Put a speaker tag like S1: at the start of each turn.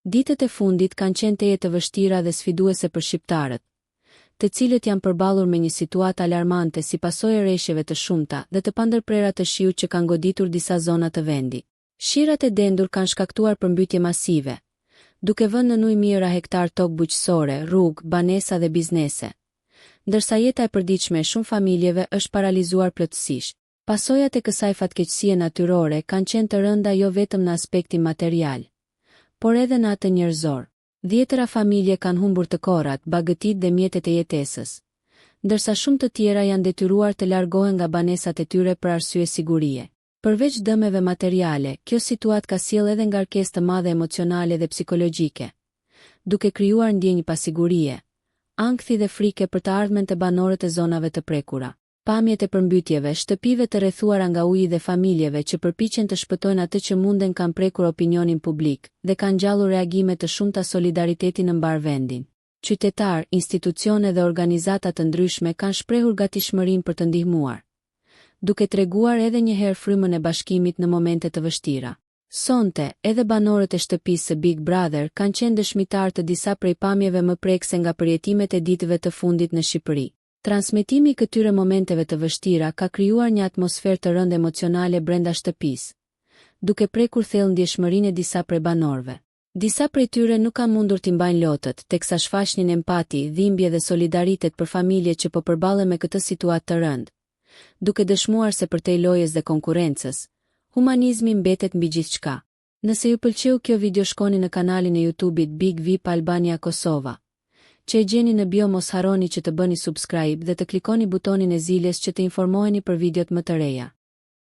S1: Ditët e fundit kanë qenë teje të vështira dhe sfiduese për shqiptarët, të cilët janë përballur me një situatë alarmante si pasojë e rreshjeve të shumta dhe të pandërprera të shiut që kanë goditur disa zona të vendit. Shirat e dendur kanë shkaktuar përmbytje masive, duke vënë në ujë mijëra hektar tokë bujqësore, rrugë, banesa dhe biznese, ndërsa jeta e përditshme e shumë familjeve është paralizuar plotësisht. Pasojat e kësaj fatkeqësie natyrore kanë qenë të rënda jo vetëm në aspektin material, por edhe në atë njerëzor. Dhjetëra familje kanë humbur të korrat, bagëtit dhe mjetet e jetesës, ndërsa shumë të tjera janë detyruar të largohen nga banesat e tyre për arsye sigurie. Përveç dëmeve materiale, kjo situatë ka sjellë edhe ngarkesë të madhe emocionale dhe psikologjike, duke krijuar ndjenjë pasigurie, ankthi dhe frike për të ardhmen të banorët e zonave të prekura. Pamjet e përmbytjeve, shtëpive të rrethuara nga uji dhe familjeve që përpiqen të shpëtojnë atë që munden kanë prekur opinionin publik dhe kanë ngjallur reagime të shumta solidariteti në mbar vendin. Qytetar, institucione dhe organizata të ndryshme kanë shprehur gatishmërinë për të ndihmuar, duke treguar edhe një herë frymën e bashkimit në momente të vështira. Sonte, edhe banorët e shtëpisë së Big Brother kanë qenë dëshmitar të disa prej pamjeve më prekse nga përjetimet e ditëve të fundit në Shqipëri. Transmetimi i këtyre momenteve të vështira ka krijuar një atmosferë të rëndë emocionale brenda shtëpisë, duke prekur thellë ndjeshmërinë e disa prej banorëve. Disa prej tyre nuk kanë mundur t'i mbajnë lotët, teksa shfaqnin empati, dhimbje dhe solidaritet për familje që po përballen me këtë situatë të rëndë, duke dëshmuar se përtej lojës dhe konkurrencës, humanizmi mbetet mbi gjithçka. Nëse ju pëlqeu kjo video, shkoni në kanalin e YouTube-it Big VIP Albania Kosova, që e gjeni në bio. Mos harroni që të bëni subscribe dhe të klikoni butonin e ziljes që të informoheni për videot më të reja.